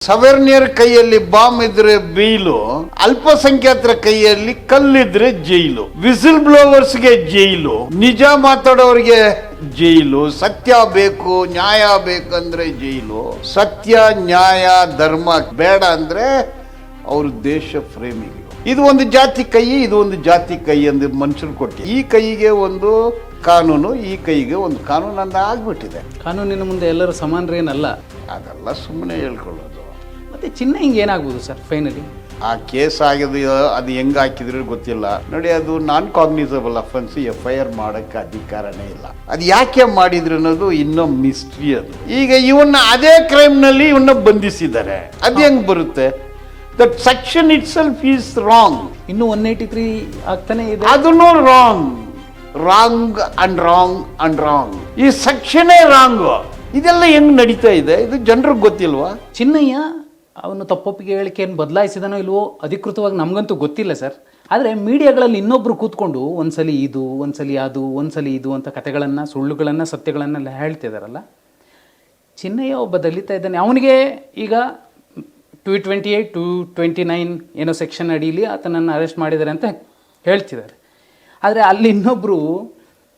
ಸವರ್ಣಿಯರ ಕೈಯಲ್ಲಿ ಬಾಂಬ್ ಇದ್ರೆ ಬೀಲು, ಅಲ್ಪಸಂಖ್ಯಾತರ ಕೈಯಲ್ಲಿ ಕಲ್ಲಿದ್ರೆ ಜೈಲು, ವಿಸಿಲ್ ಬ್ಲೋವರ್ಸ್ಗೆ ಜೈಲು, ನಿಜ ಮಾತಾಡೋರಿಗೆ ಜೈಲು, ಸತ್ಯ ಬೇಕು ನ್ಯಾಯ ಬೇಕಂದ್ರೆ ಜೈಲು, ಸತ್ಯ ನ್ಯಾಯ ಧರ್ಮ ಬೇಡ ಅಂದ್ರೆ ಅವರು ದೇಶ ಪ್ರೇಮಿಗಳು. ಇದು ಒಂದು ಜಾತಿ ಕೈ, ಇದು ಒಂದು ಜಾತಿ ಕೈ ಎಂದು ಮನುಷ್ಯರು ಕೊಟ್ಟಿ, ಈ ಕೈಗೆ ಒಂದು ಕಾನೂನು, ಈ ಕೈಗೆ ಒಂದು ಕಾನೂನು ಅಂತ ಆಗ್ಬಿಟ್ಟಿದೆ. ಕಾನೂನಿನ ಮುಂದೆ ಎಲ್ಲರೂ ಸಮಾನರೇನಲ್ಲ, ಅದೆಲ್ಲ ಸುಮ್ಮನೆ ಹೇಳ್ಕೊಳ್ಳೋದು. ಮತ್ತೆ ಚಿನ್ನ ಹಿಂಗೆ ಏನಾಗ್ಬೋದು ಸರ್ ಫೈನಲಿ? ಆ ಕೇಸ್ ಆಗಿದೆ, ಅದು ಹೆಂಗ್ ಹಾಕಿದ್ರೆ ಗೊತ್ತಿಲ್ಲ ನೋಡಿ. ಅದು ನಾನ್ ಕಾಗ್ನಿಸಬಲ್ ಅಫೆನ್ಸ್, FIR ಮಾಡಕ್ಕೆ ಅಧಿಕಾರನೇ ಇಲ್ಲ. ಅದು ಯಾಕೆ ಮಾಡಿದ್ರು ಅನ್ನೋದು ಇನ್ನೂ ಮಿಸ್ಟ್ರಿ. ಅದು ಈಗ ಇವನ್ನ ಅದೇ ಕ್ರೈಮ್ ನಲ್ಲಿ ಇವನ್ನ ಬಂಧಿಸಿದ್ದಾರೆ. ಅದು ಹೆಂಗ್ ಬರುತ್ತೆ? That section it self is wrong. ಇನ್ನು 183 ಆಗ್ತಾನೆ ಇದೆ. ಅದನ್ನು ರಾಂಗ್ ಅಂಡ್ ರಾಂಗ್. ಈ ಸೆಕ್ಷನೇ ರಾಂಗ್. ಇದೆಲ್ಲ ಹೆಂಗ್ ನಡೀತಾ ಇದೆ? ಇದು ಜನರಿಗೆ ಗೊತ್ತಿಲ್ವಾ? ಚಿನ್ನಯ್ಯ ಅವನು ತಪ್ಪೊಪ್ಪಿಗೆ ಹೇಳಿಕೆಯನ್ನು ಬದಲಾಯಿಸಿದನೋ ಇಲ್ವೋ ಅಧಿಕೃತವಾಗಿ ನಮಗಂತೂ ಗೊತ್ತಿಲ್ಲ ಸರ್. ಆದರೆ ಮೀಡಿಯಾಗಳಲ್ಲಿ ಇನ್ನೊಬ್ರು ಕೂತ್ಕೊಂಡು ಒಂದ್ಸಲಿ ಇದು, ಒಂದ್ಸಲಿ ಅದು, ಒಂದ್ಸಲಿ ಇದು ಅಂತ ಕತೆಗಳನ್ನು, ಸುಳ್ಳುಗಳನ್ನು, ಸತ್ಯಗಳನ್ನೆಲ್ಲ ಹೇಳ್ತಿದಾರಲ್ಲ. ಚಿನ್ನಯ್ಯ ಒಬ್ಬ ದಲಿತ ಇದ್ದಾನೆ, ಅವನಿಗೆ ಈಗ 228, 229 ಏನೋ ಸೆಕ್ಷನ್ ಅಡಿಯಲ್ಲಿ ಆತನನ್ನು ಅರೆಸ್ಟ್ ಮಾಡಿದ್ದಾರೆ ಅಂತ ಹೇಳ್ತಿದ್ದಾರೆ. ಆದರೆ ಅಲ್ಲಿ ಇನ್ನೊಬ್ಬರು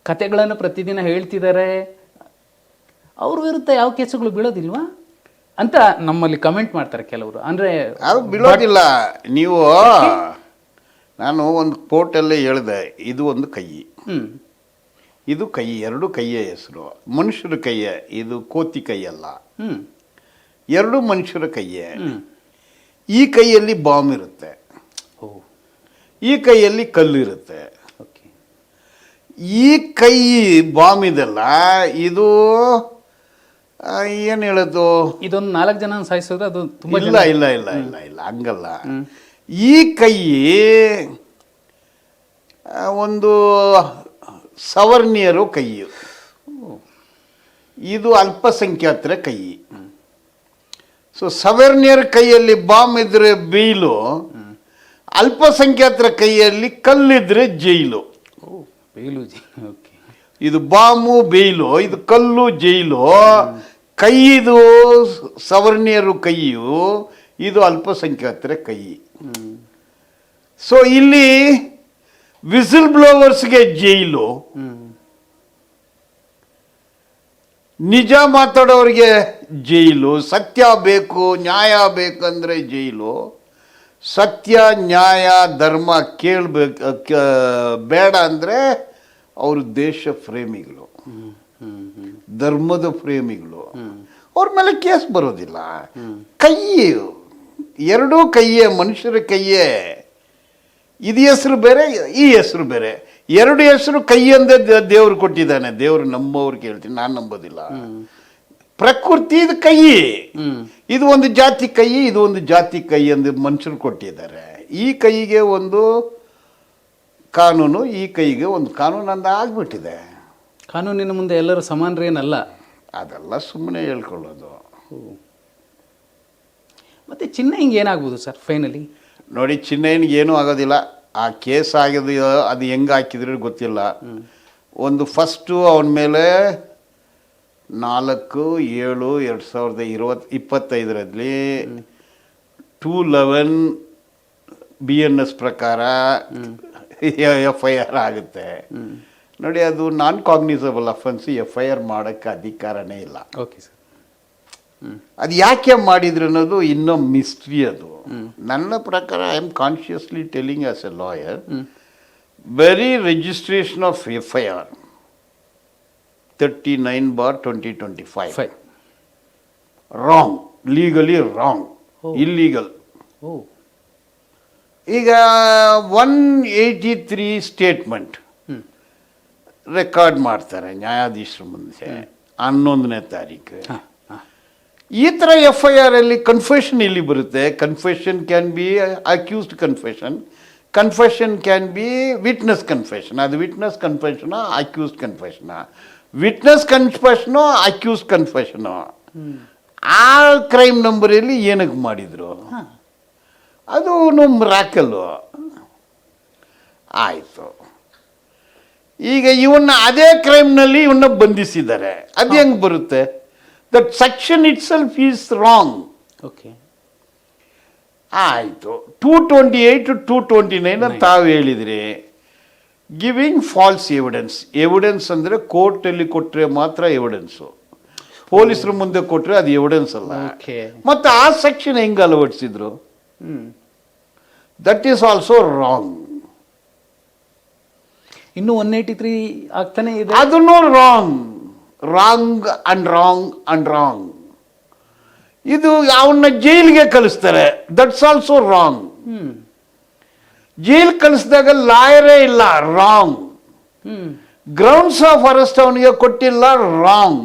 ಕತೆಗಳನ್ನು ಪ್ರತಿದಿನ ಹೇಳ್ತಿದ್ದಾರೆ, ಅವ್ರ ವಿರುದ್ಧ ಯಾವ ಕೇಸುಗಳು ಬೀಳೋದಿಲ್ವಾ ಅಂತ ನಮ್ಮಲ್ಲಿ ಕಮೆಂಟ್ ಮಾಡ್ತಾರೆ ಕೆಲವರು. ಅಂದರೆ ಅದು ಬೀಳೋದಿಲ್ಲ. ನೀವು ನಾನು ಒಂದು ಕೋರ್ಟಲ್ಲೇ ಹೇಳಿದೆ, ಇದು ಒಂದು ಕೈ, ಇದು ಕೈ, ಎರಡು ಕೈಯ ಹೆಸರು, ಮನುಷ್ಯರ ಕೈಯೇ. ಇದು ಕೋತಿ ಕೈಯಲ್ಲ, ಎರಡು ಮನುಷ್ಯರ ಕೈಯೇ. ಈ ಕೈಯಲ್ಲಿ ಬಾಂಬ್ ಇರುತ್ತೆ, ಈ ಕೈಯಲ್ಲಿ ಕಲ್ಲಿರುತ್ತೆ. ಈ ಕೈ ಬಾಂಬ್ ಇದೆಲ್ಲ, ಇದು ಏನು ಹೇಳೋದು, ಇದೊಂದು 4 ಜನ ಸಾಯಿಸಿದ್ರೆ ಅದು ತುಂಬ ಇಲ್ಲ ಹಂಗಲ್ಲ. ಈ ಕೈ ಒಂದು ಸವರ್ಣಿಯರು ಕೈ, ಇದು ಅಲ್ಪಸಂಖ್ಯಾತರ ಕೈ. ಸೊ ಸವರ್ಣಿಯರ ಕೈಯಲ್ಲಿ ಬಾಂಬ್ ಇದ್ರೆ ಬೀಲು, ಅಲ್ಪಸಂಖ್ಯಾತರ ಕೈಯಲ್ಲಿ ಕಲ್ಲಿದ್ರೆ ಜೈಲು. ಇದು ಬಾಂಬು ಬೇಯ್ಲು, ಇದು ಕಲ್ಲು ಜೈಲು. ಕೈ ಇದು ಸವರ್ಣಿಯರು ಕೈಯು, ಇದು ಅಲ್ಪಸಂಖ್ಯಾತರ ಕೈ. ಸೊ ಇಲ್ಲಿ ವಿಸಿಲ್ ಬ್ಲೋವರ್ಸ್ಗೆ ಜೈಲು, ನಿಜ ಮಾತಾಡೋರಿಗೆ ಜೈಲು, ಸತ್ಯ ಬೇಕು ನ್ಯಾಯ ಬೇಕಂದ್ರೆ ಜೈಲು, ಸತ್ಯ ನ್ಯಾಯ ಧರ್ಮ ಬೇಡ ಅಂದರೆ ಅವರು ದೇಶ ಪ್ರೇಮಿಗಳು, ಧರ್ಮದ ಪ್ರೇಮಿಗಳು. ಅವ್ರ ಮೇಲೆ ಕೇಸ್ ಬರೋದಿಲ್ಲ. ಕೈ ಎರಡೂ ಕೈಯೇ, ಮನುಷ್ಯರ ಕೈಯೇ. ಇದು ಹೆಸರು ಬೇರೆ, ಈ ಹೆಸರು ಬೇರೆ. ಎರಡು ಹೆಸರು ಕೈ ಅಂದೇ ದೇವ್ರು ಕೊಟ್ಟಿದ್ದಾನೆ. ದೇವ್ರು ನಂಬೋರು ಕೇಳ್ತೀನಿ, ನಾನು ನಂಬೋದಿಲ್ಲ. ಪ್ರಕೃತಿ ಇದು ಕೈ, ಇದು ಒಂದು ಜಾತಿ ಕೈ, ಇದು ಒಂದು ಜಾತಿ ಕೈ ಎಂದು ಮನುಷ್ಯರು ಕೊಟ್ಟಿದ್ದಾರೆ. ಈ ಕೈಗೆ ಒಂದು ಕಾನೂನು, ಈ ಕೈಗೆ ಒಂದು ಕಾನೂನು ಅಂತ ಆಗ್ಬಿಟ್ಟಿದೆ. ಕಾನೂನಿನ ಮುಂದೆ ಎಲ್ಲರೂ ಸಮಾನರೇನಲ್ಲ, ಅದೆಲ್ಲ ಸುಮ್ಮನೆ ಹೇಳ್ಕೊಳ್ಳೋದು. ಮತ್ತೆ ಚಿನ್ನ ಹಿಂಗೆ ಏನಾಗ್ಬೋದು ಸರ್ ಫೈನಲಿ? ನೋಡಿ, ಚಿನ್ನಯ್ಯನಿಗೆ ಏನೂ ಆಗೋದಿಲ್ಲ. ಆ ಕೇಸ್ ಆಗೋದು, ಅದು ಹೆಂಗೆ ಹಾಕಿದ್ರೆ ಗೊತ್ತಿಲ್ಲ. ಒಂದು ಫಸ್ಟು ಅವನ ಮೇಲೆ 4/7/2025 211 BNS ಪ್ರಕಾರ FIR ಆಗುತ್ತೆ ನೋಡಿ. ಅದು ನಾನ್ ಕಾಗ್ನಿಸಬಲ್ ಅಫೆನ್ಸ್, FIR ಮಾಡಕ್ಕೆ ಅಧಿಕಾರನೇ ಇಲ್ಲ. Okay sir. ಅದು ಯಾಕೆ ಮಾಡಿದ್ರು ಅನ್ನೋದು ಇನ್ನೂ ಮಿಸ್ಟ್ರಿ. ಅದು ನನ್ನ ಪ್ರಕಾರ I am consciously telling as A lawyer, very registration of FIR 39/2025 wrong, legally wrong, illegal. ಈಗ 183 ಸ್ಟೇಟ್ಮೆಂಟ್ ರೆಕಾರ್ಡ್ ಮಾಡ್ತಾರೆ ನ್ಯಾಯಾಧೀಶರ ಮುಂದೆ 11ನೇ ತಾರೀಕು. ಈ ಥರ FIR ಅಲ್ಲಿ ಕನ್ಫೆಷನ್ ಇಲ್ಲಿ ಬರುತ್ತೆ. Confession can be accused confession, confession can be witness confession. ಅದು witness confession, accused confession, witness confession, accused confession. ಆ ಕ್ರೈಮ್ ನಂಬರಲ್ಲಿ ಏನಕ್ಕೆ ಮಾಡಿದ್ರು? ಅದು ಮಿರಾಕಲ್ಲು ಆಯಿತು. ಈಗ ಇವನ್ನ ಅದೇ ಕ್ರೈಮ್ನಲ್ಲಿ ಇವನ್ನ ಬಂಧಿಸಿದ್ದಾರೆ. ಅದು ಹೆಂಗೆ ಬರುತ್ತೆ? That section it self is wrong. Okay. ಆಯಿತು 228 229 ಅಂತ ತಾವು ಹೇಳಿದ್ರಿ. ಗಿವಿಂಗ್ ಫಾಲ್ಸ್ ಎವಿಡೆನ್ಸ್ ಅಂದರೆ ಕೋರ್ಟಲ್ಲಿ ಕೊಟ್ಟರೆ ಮಾತ್ರ ಎವಿಡೆನ್ಸು, ಪೊಲೀಸರ ಮುಂದೆ ಕೊಟ್ಟರೆ ಅದು ಎವಿಡೆನ್ಸ್ ಅಲ್ಲ. ಓಕೆ. ಮತ್ತು ಆ ಸೆಕ್ಷನ್ ಹೆಂಗೆ ಅಳವಡಿಸಿದ್ರು? That is also wrong. ಇನ್ನು 183 ಆಗ್ತಾನೆ ಇದೆ. ಅದನ್ನು ರಾಂಗ್ ಅಂಡ್ ರಾಂಗ್. ಇದು ಅವನ್ನ ಜೈಲಿಗೆ ಕಳಿಸ್ತಾರೆ, ದಟ್ಸ್ ಆಲ್ಸೋ ರಾಂಗ್. ಜೈಲ್ ಕಳಿಸಿದಾಗ ಲಾಯರೇ ಇಲ್ಲ, ರಾಂಗ್. ಗ್ರೌಂಡ್ಸ್ ಆಫ್ ಅರೆಸ್ಟ್ ಅವನಿಗೆ ಕೊಟ್ಟಿಲ್ಲ, wrong.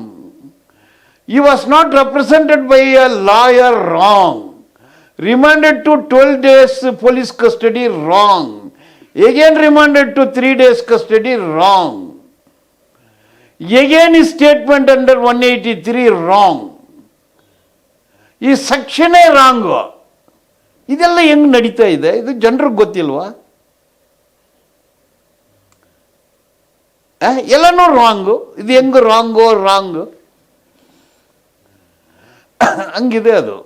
He was not represented by a lawyer, wrong. Remanded to 12 days police custody, wrong. Again remanded to 3 days custody, wrong. Again his statement under 183, wrong. ಈ ಸೆಕ್ಷನೇ wrong. ಇದೆಲ್ಲ ಹೆಂಗ್ ನಡೀತಾ ಇದೆ? ಇದು ಜನರಿಗೆ ಗೊತ್ತಿಲ್ವಾ? ಎಲ್ಲನೂ ರಾಂಗು. ಇದು ಹೆಂಗ್ ರಾಂಗು? ಹಂಗಿದೆ ಅದು.